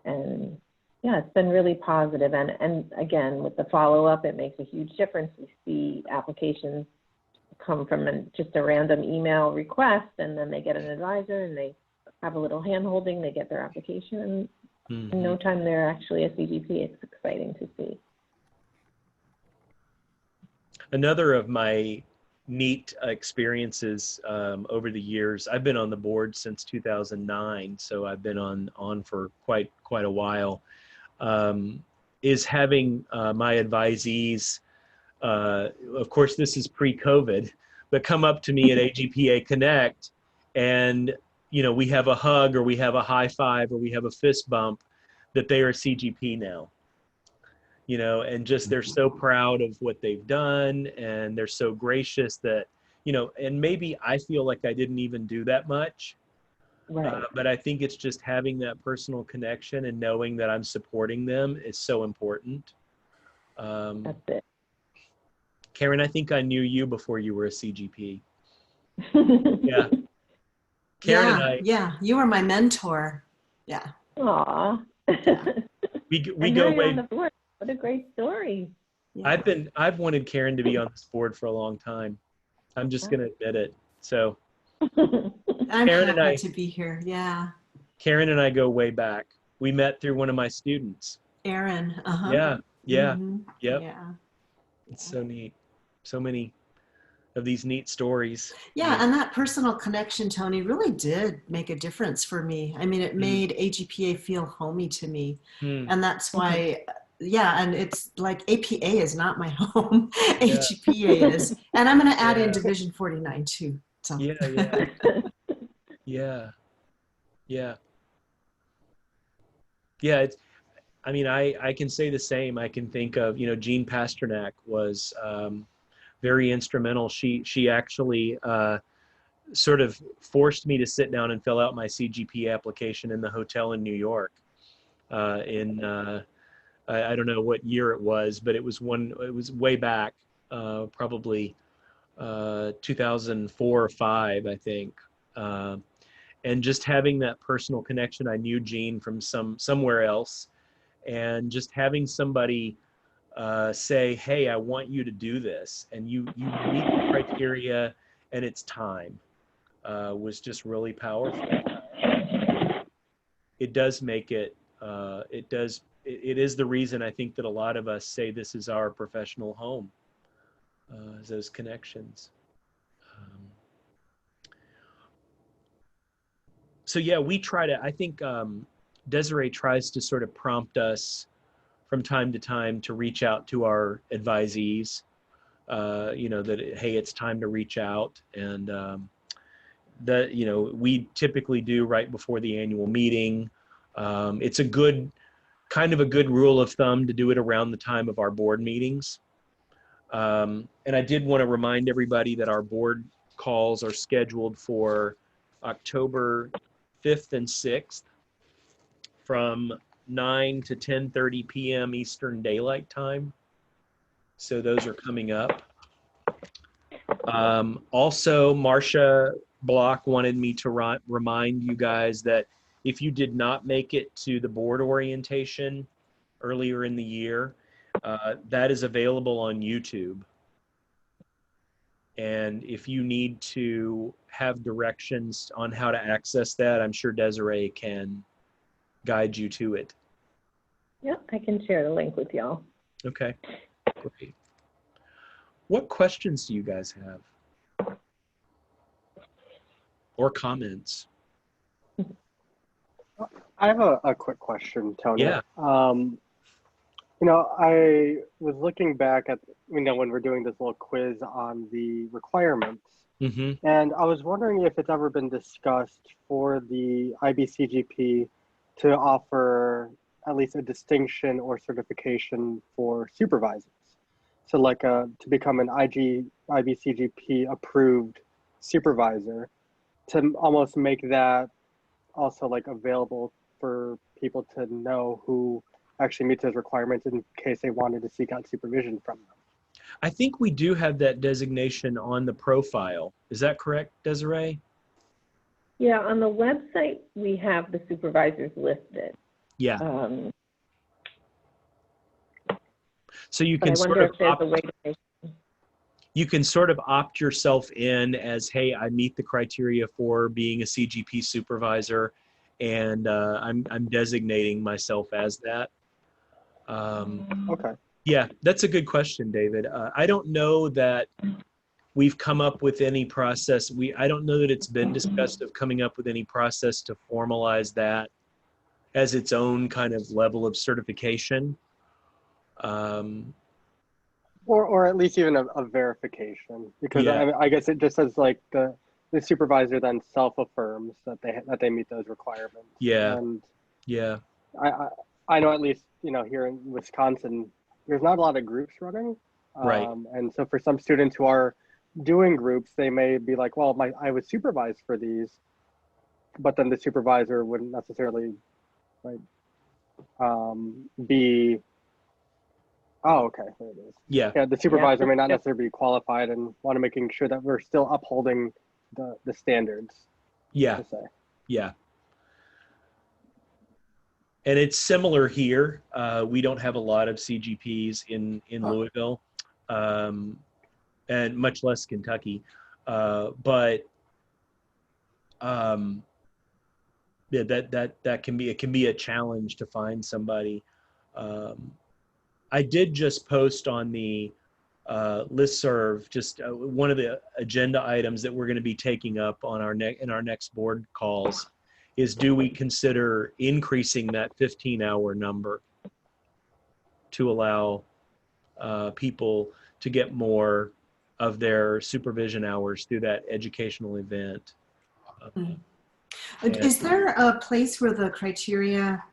And yeah, it's been really positive. And again, with the follow-up, it makes a huge difference. We see applications come from just a random email request, and then they get an advisor and they have a little hand-holding, they get their application, and in no time they're actually a CGP. It's exciting to see. Another of my neat experiences over the years, I've been on the board since 2009, so I've been on for quite a while, is having my advisees, of course this is pre-COVID, but come up to me at AGPA Connect, and you know, we have a hug, or we have a high five, or we have a fist bump that they are CGP now. You know, and just they're so proud of what they've done, and they're so gracious that, you know, and maybe I feel like I didn't even do that much, right. But I think it's just having that personal connection and knowing that I'm supporting them is so important. That's it. Karen, I think I knew you before you were a CGP. Yeah. Karen and I. Yeah, you were my mentor. Yeah. Aw. we go way. On the board. What a great story. Yeah. I've wanted Karen to be on this board for a long time. I'm just going to admit it. So I'm happy to be here. Yeah. Karen and I go way back. We met through one of my students. Aaron. Yeah. Yeah. Mm-hmm. Yep. Yeah. It's so neat. So many of these neat stories. Yeah, and that personal connection, Tony, really did make a difference for me. I mean, it made AGPA feel homey to me. And that's why yeah, and it's like APA is not my home. Yeah. AGPA is. And I'm going to add in Yeah. Division 49 too. So. Yeah, yeah, yeah. Yeah, it's, I mean, I can say the same. I can think of, Jean Pasternak was very instrumental. She actually sort of forced me to sit down and fill out my CGP application in the hotel in New York. I don't know what year it was, but it was way back, probably 2004 or 5, I think. And just having that personal connection, I knew Jean from somewhere else, and just having somebody say, "Hey, I want you to do this," and you meet the criteria, and it's time, was just really powerful. It does make it. It is the reason I think that a lot of us say this is our professional home. Those connections. So yeah, we try to, I think Desiree tries to sort of prompt us from time to time to reach out to our advisees, that, hey, it's time to reach out. And we typically do right before the annual meeting. It's a good rule of thumb to do it around the time of our board meetings. And I did want to remind everybody that our board calls are scheduled for October 5th and 6th from 9 to 10:30 p.m. Eastern Daylight Time. So those are coming up. Also, Marcia Block wanted me to remind you guys that if you did not make it to the board orientation earlier in the year, that is available on YouTube. And if you need to have directions on how to access that, I'm sure Desiree can guide you to it. Yeah, I can share the link with y'all. Okay, great. What questions do you guys have? Or comments? I have a quick question, Tony. Yeah. I was looking back at, when we're doing this little quiz on the requirements, and I was wondering if it's ever been discussed for the IBCGP to offer at least a distinction or certification for supervisors. So like to become an IBCGP approved supervisor, to almost make that also like available for people to know who actually meets those requirements in case they wanted to seek out supervision from them. I think we do have that designation on the profile. Is that correct, Desiree? Yeah, on the website, we have the supervisors listed. Yeah. So you can sort of you can sort of opt yourself in as, hey, I meet the criteria for being a CGP supervisor, and I'm designating myself as that. Okay. Yeah, that's a good question, David. I don't know that we've come up with any process. I don't know that it's been discussed of coming up with any process to formalize that as its own kind of level of certification. Or at least even a verification, because Yeah. I guess it just says like the supervisor then self-affirms that they meet those requirements. Yeah. And yeah. I know, at least here in Wisconsin, there's not a lot of groups running. Right. And so for some students who are doing groups, they may be like, well, I was supervised for these, but then the supervisor wouldn't necessarily be. Oh, okay, there it is. Yeah. Yeah, the supervisor may not necessarily be qualified, and want to making sure that we're still upholding the standards. Yeah. To say. Yeah. And it's similar here. We don't have a lot of CGPs in Louisville, and much less Kentucky. But yeah, that can be a challenge to find somebody. I did just post on the listserv just one of the agenda items that we're going to be taking up on in our next board calls is, do we consider increasing that 15-hour number? to allow people to get more of their supervision hours through that educational event. Is there a place where the criteria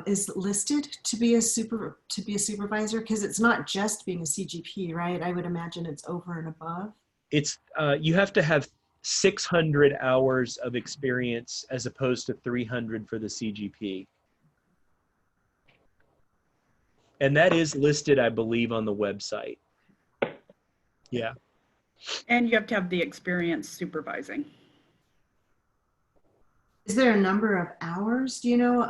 is listed to be a supervisor? Because it's not just being a CGP, right? I would imagine it's over and above. It's you have to have 600 hours of experience as opposed to 300 for the CGP. And that is listed, I believe, on the website. Yeah. And you have to have the experience supervising. Is there a number of hours, do you know,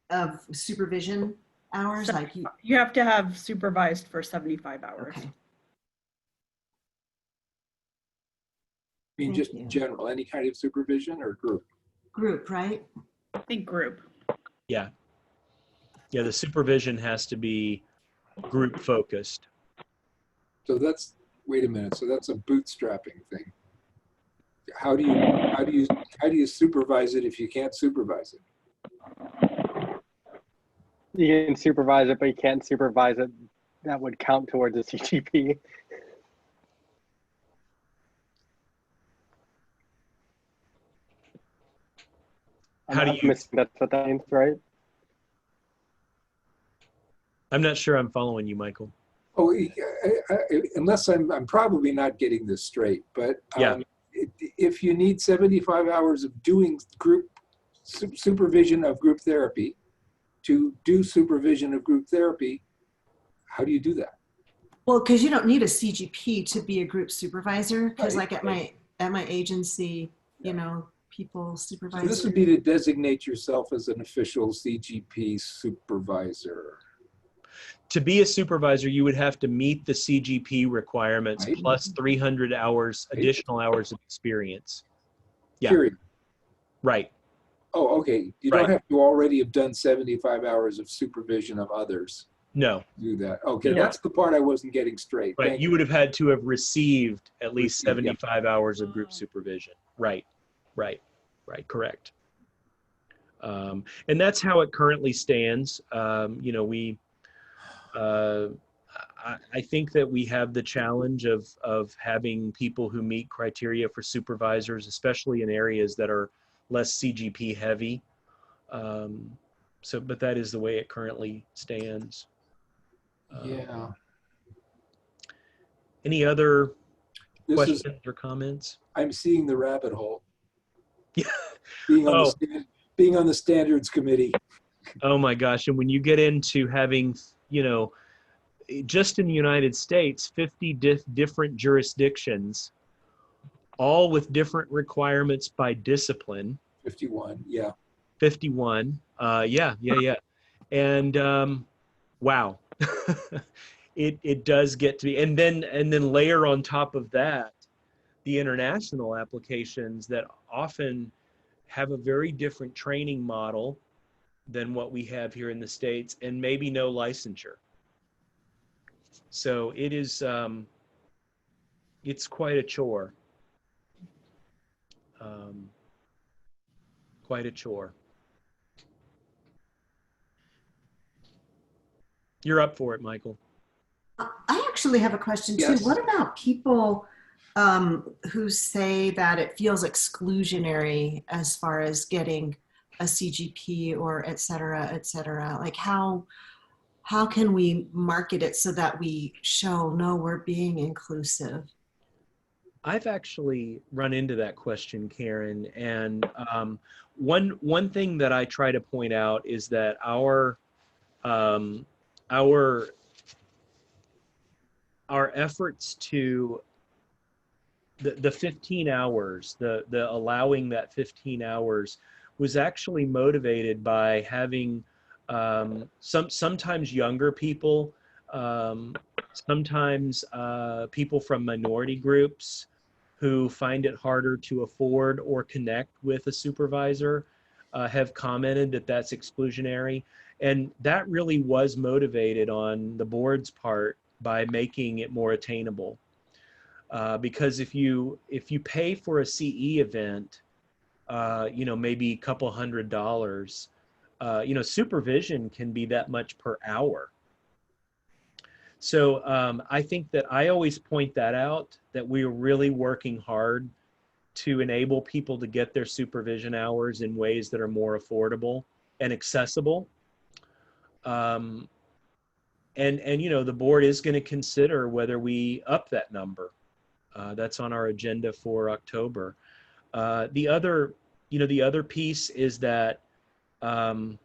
of supervision hours? Like you have to have supervised for 75 hours. Okay. I mean, just in general, any kind of supervision or group? Group, right? I think group. Yeah. Yeah, the supervision has to be group focused. So that's, wait a minute, so that's a bootstrapping thing. How do you supervise it if you can't supervise it? You can supervise it, but you can't supervise it. That would count towards a CGP. How do you? That's what that means, right? I'm not sure I'm following you, Michael. Oh, unless I'm probably not getting this straight, but yeah. If you need 75 hours of doing group supervision of group therapy to do supervision of group therapy, how do you do that? Well, because you don't need a CGP to be a group supervisor. Because Right. like at my agency, you know, people supervise. So this would be to designate yourself as an official CGP supervisor. To be a supervisor, you would have to meet the CGP requirements Right. plus 300 hours, additional hours of experience. Yeah. Period. Right. Oh, okay. You Right. don't have to already have done 75 hours of supervision of others. No. Do that. Okay, No. that's the part I wasn't getting straight. Right. Thank You would have had to have received at least Received, yeah. 75 hours of group supervision. Right. Right. Right. Correct. And that's how it currently stands. You know, I think that we have the challenge of having people who meet criteria for supervisors, especially in areas that are less CGP heavy. But that is the way it currently stands. Yeah. Any other This questions is, or comments? I'm seeing the rabbit hole. Yeah. Being on the standards committee. Oh my gosh. And when you get into having, you know, just in the United States, 50 different jurisdictions, all with different requirements by discipline. 51, yeah. 51, yeah. And wow, it does get to be, and then layer on top of that, the international applications that often have a very different training model than what we have here in the States, and maybe no licensure. So it is, it's quite a chore. Quite a chore. You're up for it, Michael. I actually have a question too. Yes. What about people who say that it feels exclusionary as far as getting a CGP or et cetera, et cetera? Like how can we market it so that we show, no, we're being inclusive? I've actually run into that question, Karen. And one thing that I try to point out is that our efforts to the 15 hours, the allowing that 15 hours was actually motivated by having sometimes younger people, sometimes people from minority groups who find it harder to afford or connect with a supervisor have commented that that's exclusionary. And that really was motivated on the board's part by making it more attainable. Because if you pay for a CE event, you know, maybe a couple $100, supervision can be that much per hour. So I think that I always point that out, that we are really working hard to enable people to get their supervision hours in ways that are more affordable and accessible. And the board is going to consider whether we up that number. That's on our agenda for October. The other piece is that Can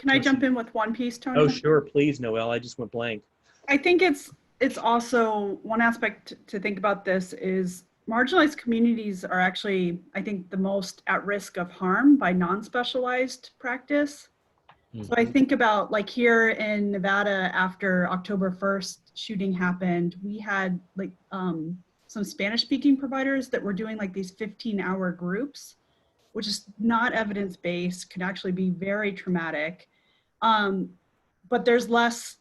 I jump in with one piece, Tony? Oh, sure, please, Noelle. I just went blank. I think it's also one aspect to think about this is marginalized communities are actually, I think, the most at risk of harm by non-specialized practice. Mm-hmm. So I think about like here in Nevada, after October 1st shooting happened, we had like some Spanish-speaking providers that were doing like these 15-hour groups, which is not evidence-based, can actually be very traumatic. But there's less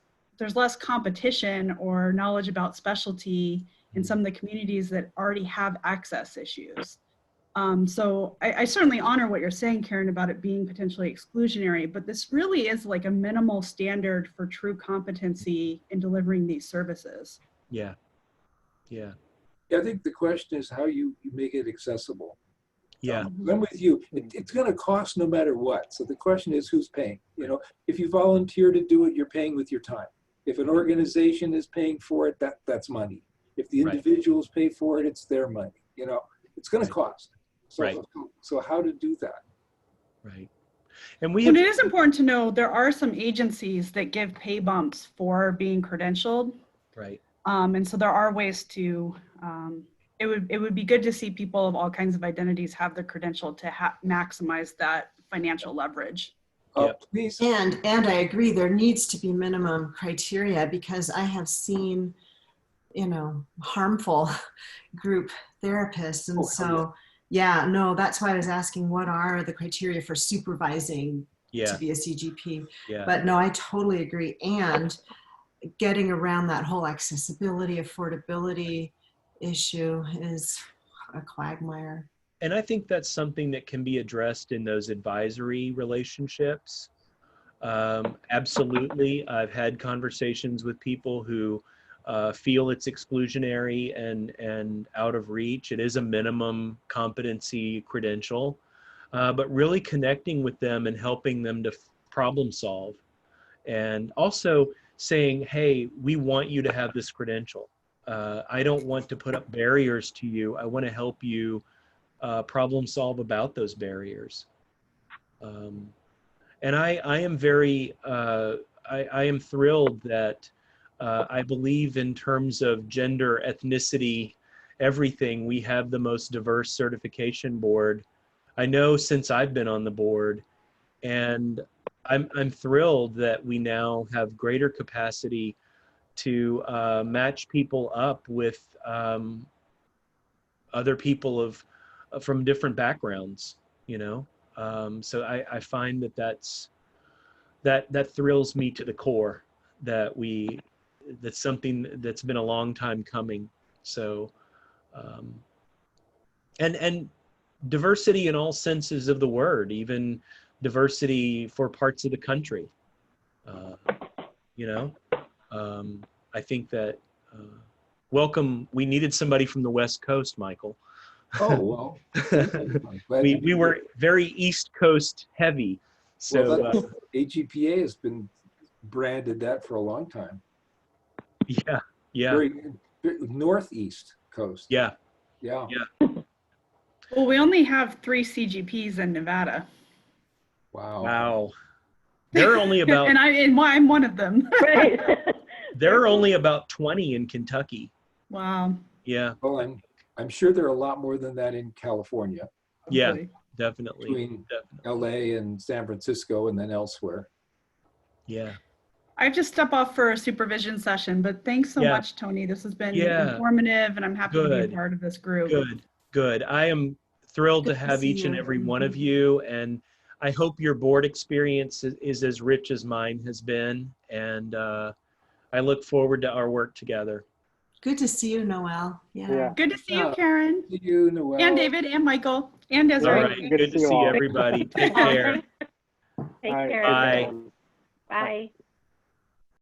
competition or knowledge about specialty in some of the communities that already have access issues. So I certainly honor what you're saying, Karen, about it being potentially exclusionary, but this really is like a minimal standard for true competency in delivering these services. Yeah, yeah. Yeah, I think the question is how you make it accessible. Yeah. I'm with you. It's going to cost no matter what. So the question is who's paying? If you volunteer to do it, you're paying with your time. If an organization is paying for it, that's money. If the individuals pay for it, it's their money. It's going to cost. So, so how to do that? Right. And it is important to know there are some agencies that give pay bumps for being credentialed. Right. And so there are ways to, it would be good to see people of all kinds of identities have the credential to maximize that financial leverage. Please. And I agree, there needs to be minimum criteria, because I have seen, harmful group therapists. And that's why I was asking, what are the criteria for supervising to be a CGP? Yeah. But no, I totally agree. And getting around that whole accessibility, affordability issue is a quagmire. And I think that's something that can be addressed in those advisory relationships. Absolutely. I've had conversations with people who feel it's exclusionary and out of reach. It is a minimum competency credential, but really connecting with them and helping them to problem solve. And also saying, hey, we want you to have this credential. I don't want to put up barriers to you. I want to help you problem solve about those barriers. And I am very, I am thrilled that I believe in terms of gender, ethnicity, everything, we have the most diverse certification board. I know since I've been on the board, and I'm thrilled that we now have greater capacity to match people up with other people from different backgrounds, so I find that thrills me to the core, that's something that's been a long time coming. So and diversity in all senses of the word, even diversity for parts of the country. I think that we needed somebody from the West Coast, Michael. Oh, well. we were very East Coast heavy. So AGPA has been branded that for a long time. Yeah. Very Northeast Coast. Yeah. Well, we only have 3 CGPs in Nevada. Wow. There are only about and I'm one of them. Right. There are only about 20 in Kentucky. Wow. Yeah. Well, I'm sure there are a lot more than that in California. Yeah, definitely. Between LA and San Francisco and then elsewhere. Yeah. I have to step off for a supervision session, but thanks so much, Tony. This has been informative, and I'm happy to be a part of this group. Good. I am thrilled to have each and every one of you, and I hope your board experience is as rich as mine has been, and I look forward to our work together. Good to see you, Noelle. Yeah. Good to see you, Karen. See you, Noelle. And David and Michael and All Desiree. right. Good to see everybody. Take care. Take All right, care. Bye. Bye.